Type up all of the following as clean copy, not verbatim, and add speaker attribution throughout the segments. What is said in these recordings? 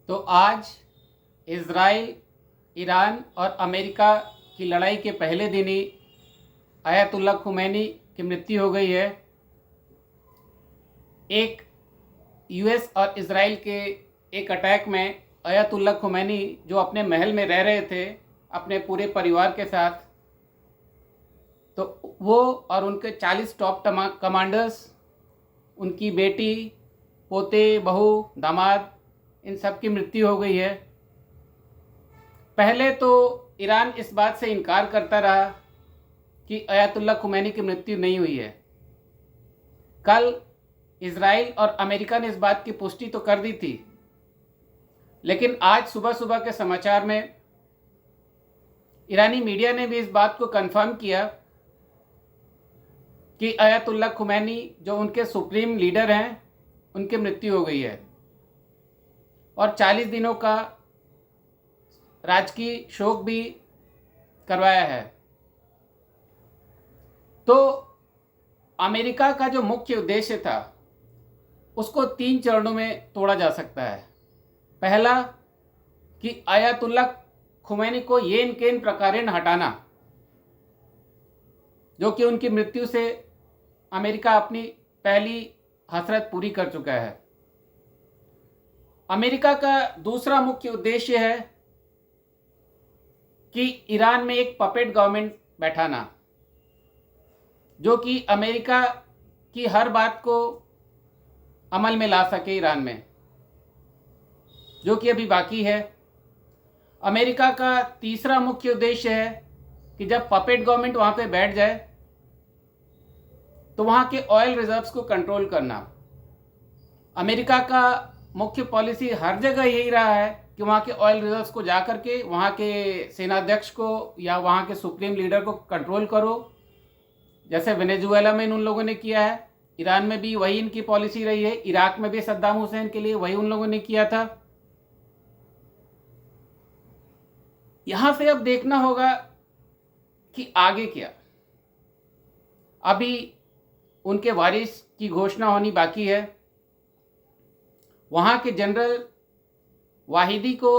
Speaker 1: तो आज Israel, Iran और अमेरिका की लड़ाई के पहले दिन ही आयतुल्लाह खुमैनी की मृत्यु हो गई है। एक यूएस और इज़राइल के एक अटैक में आयतुल्लाह खुमैनी जो अपने महल में रह रहे थे अपने पूरे परिवार के साथ, तो वो और उनके 40 टॉप कमांडर्स, उनकी बेटी, पोते, बहू, दामाद, इन सब की मृत्यु हो गई है। पहले तो ईरान इस बात से इनकार करता रहा कि आयतुल्लाह खुमैनी की मृत्यु नहीं हुई है। कल इज़राइल और अमेरिका ने इस बात की पुष्टि तो कर दी थी, लेकिन आज सुबह सुबह के समाचार में ईरानी मीडिया ने भी इस बात को कंफर्म किया कि आयतुल्लाह खुमैनी जो उनके सुप्रीम लीडर हैं, उनकी मृत्यु हो गई है और 40 दिनों का राजकीय शोक भी करवाया है। तो अमेरिका का जो मुख्य उद्देश्य था उसको 3 चरणों में तोड़ा जा सकता है। पहला कि आयतुल्लाह खुमैनी को येन केन प्रकारेण हटाना, जो कि उनकी मृत्यु से अमेरिका अपनी पहली हसरत पूरी कर चुका है। अमेरिका का दूसरा मुख्य उद्देश्य है कि ईरान में एक पपेट गवर्नमेंट बैठाना, जो कि अमेरिका की हर बात को अमल में ला सके ईरान में, जो कि अभी बाकी है। अमेरिका का तीसरा मुख्य उद्देश्य है कि जब पपेट गवर्नमेंट वहाँ पे बैठ जाए तो वहाँ के ऑयल रिजर्व्स को कंट्रोल करना। अमेरिका का मुख्य पॉलिसी हर जगह यही रहा है कि वहाँ के ऑयल रिजर्व्स को जा कर के वहाँ के सेनाध्यक्ष को या वहाँ के सुप्रीम लीडर को कंट्रोल करो, जैसे वेनेजुएला में उन लोगों ने किया है। ईरान में भी वही इनकी पॉलिसी रही है। इराक में भी सद्दाम हुसैन के लिए वही उन लोगों ने किया था। यहाँ से अब देखना होगा कि आगे क्या। अभी उनके वारिस की घोषणा होनी बाकी है। वहाँ के जनरल वाहिदी को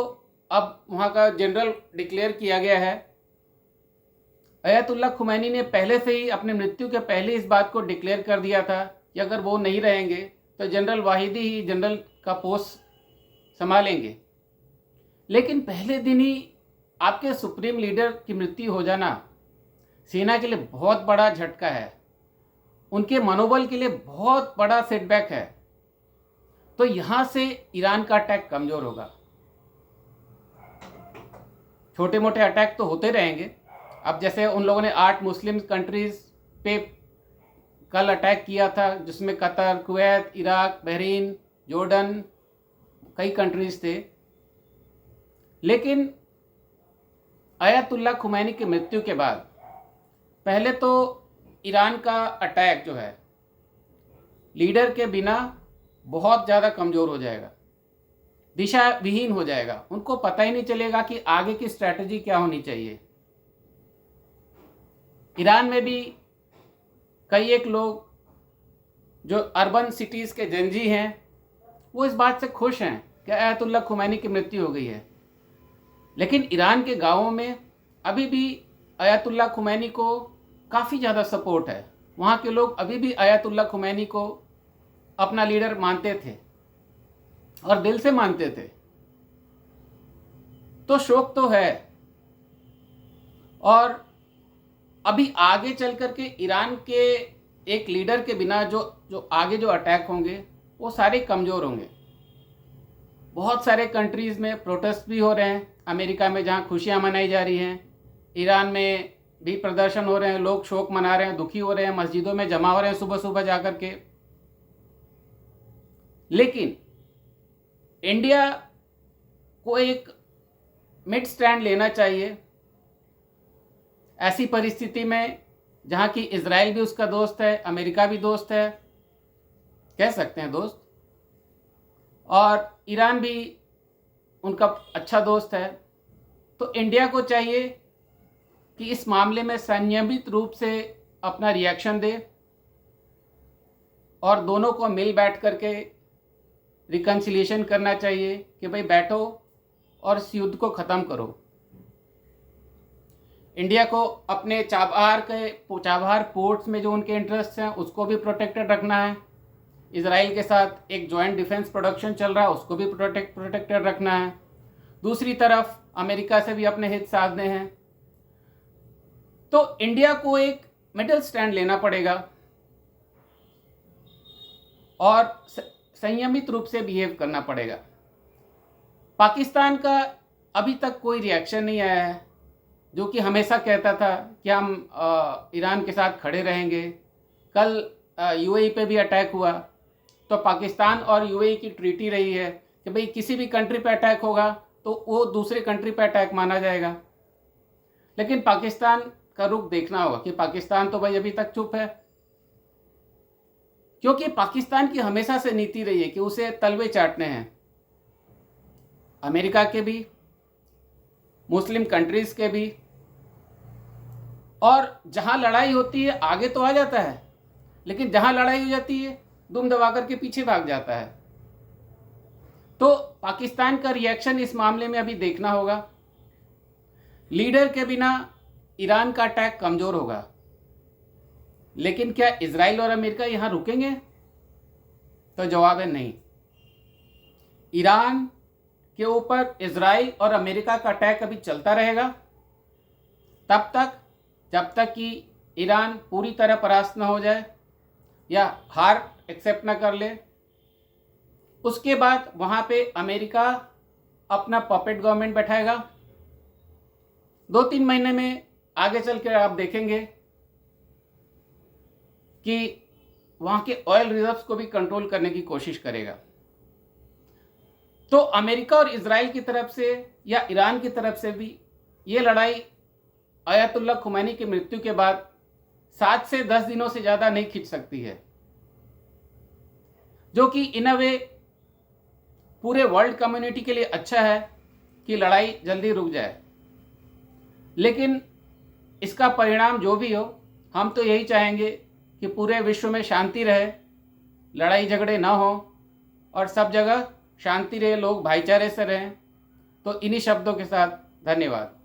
Speaker 1: अब वहाँ का जनरल डिक्लेयर किया गया है। आयतुल्लाह खुमैनी ने पहले से ही अपने मृत्यु के पहले इस बात को डिक्लेयर कर दिया था कि अगर वो नहीं रहेंगे तो जनरल वाहिदी ही जनरल का पोस्ट संभालेंगे। लेकिन पहले दिन ही आपके सुप्रीम लीडर की मृत्यु हो जाना सेना के लिए बहुत बड़ा झटका है, उनके मनोबल के लिए बहुत बड़ा सेटबैक है। तो यहाँ से ईरान का अटैक कमज़ोर होगा। छोटे मोटे अटैक तो होते रहेंगे। अब जैसे उन लोगों ने 8 मुस्लिम कंट्रीज़ पे कल अटैक किया था, जिसमें Qatar, Kuwait, Iraq, Bahrain, Jordan, कई कंट्रीज़ थे। लेकिन आयतुल्लाह खुमैनी की मृत्यु के बाद पहले तो ईरान का अटैक जो है लीडर के बिना बहुत ज़्यादा कमज़ोर हो जाएगा, दिशा विहीन हो जाएगा। उनको पता ही नहीं चलेगा कि आगे की स्ट्रैटेजी क्या होनी चाहिए। ईरान में भी कई एक लोग जो अर्बन सिटीज़ के जंजी हैं वो इस बात से खुश हैं कि आयतुल्लाह खुमैनी की मृत्यु हो गई है। लेकिन ईरान के गांवों में अभी भी आयतुल्लाह खुमैनी को काफ़ी ज़्यादा सपोर्ट है। वहाँ के लोग अभी भी आयतुल्लाह खुमैनी को अपना लीडर मानते थे और दिल से मानते थे। तो शोक तो है। और अभी आगे चल कर के ईरान के एक लीडर के बिना जो आगे जो अटैक होंगे वो सारे कमज़ोर होंगे। बहुत सारे कंट्रीज़ में प्रोटेस्ट भी हो रहे हैं। अमेरिका में जहाँ खुशियाँ मनाई जा रही हैं, ईरान में भी प्रदर्शन हो रहे हैं, लोग शोक मना रहे हैं, दुखी हो रहे हैं, मस्जिदों में जमा हो रहे हैं सुबह सुबह जा कर के। लेकिन इंडिया को एक मिड स्टैंड लेना चाहिए ऐसी परिस्थिति में जहाँ की इज़राइल भी उसका दोस्त है, अमेरिका भी दोस्त है, कह सकते हैं दोस्त, और ईरान भी उनका अच्छा दोस्त है। तो इंडिया को चाहिए कि इस मामले में संयमित रूप से अपना रिएक्शन दे और दोनों को मिल बैठ करके रिकन्सिलिएशन करना चाहिए कि भाई बैठो और इस युद्ध को ख़त्म करो। इंडिया को अपने चाबहार पोर्ट्स में जो उनके इंटरेस्ट हैं उसको भी प्रोटेक्टेड रखना है। इसराइल के साथ एक जॉइंट डिफेंस प्रोडक्शन चल रहा है, उसको भी प्रोटेक्टेड रखना है। दूसरी तरफ अमेरिका से भी अपने हित साधने हैं। तो इंडिया को एक मिडिल स्टैंड लेना पड़ेगा और संयमित रूप से बिहेव करना पड़ेगा। पाकिस्तान का अभी तक कोई रिएक्शन नहीं आया है, जो कि हमेशा कहता था कि हम ईरान के साथ खड़े रहेंगे। कल यूएई पे भी अटैक हुआ, तो पाकिस्तान और यूएई की ट्रीटी रही है कि भाई किसी भी कंट्री पे अटैक होगा तो वो दूसरे कंट्री पे अटैक माना जाएगा। लेकिन पाकिस्तान का रुख देखना होगा कि पाकिस्तान तो भाई अभी तक चुप है, क्योंकि पाकिस्तान की हमेशा से नीति रही है कि उसे तलवे चाटने हैं, अमेरिका के भी, मुस्लिम कंट्रीज़ के भी। और जहां लड़ाई होती है आगे तो आ जाता है, लेकिन जहां लड़ाई हो जाती है दुम दबा करके पीछे भाग जाता है। तो पाकिस्तान का रिएक्शन इस मामले में अभी देखना होगा। लीडर के बिना ईरान का अटैक कमज़ोर होगा, लेकिन क्या इजराइल और अमेरिका यहाँ रुकेंगे? तो जवाब है नहीं। ईरान के ऊपर इजराइल और अमेरिका का अटैक अभी चलता रहेगा तब तक, जब तक कि ईरान पूरी तरह परास्त न हो जाए या हार एक्सेप्ट न कर ले। उसके बाद वहाँ पे अमेरिका अपना पपेट गवर्नमेंट बैठाएगा। 2-3 महीने में आगे चल कर आप देखेंगे कि वहाँ के ऑयल रिजर्व्स को भी कंट्रोल करने की कोशिश करेगा। तो अमेरिका और इजराइल की तरफ से या ईरान की तरफ से भी ये लड़ाई आयतुल्लाह खुमैनी की मृत्यु के बाद 7 से 10 दिनों से ज़्यादा नहीं खींच सकती है, जो कि इन अ वे पूरे वर्ल्ड कम्युनिटी के लिए अच्छा है कि लड़ाई जल्दी रुक जाए। लेकिन इसका परिणाम जो भी हो, हम तो यही चाहेंगे कि पूरे विश्व में शांति रहे, लड़ाई झगड़े ना हो और सब जगह शांति रहे, लोग भाईचारे से रहें। तो इन्हीं शब्दों के साथ धन्यवाद।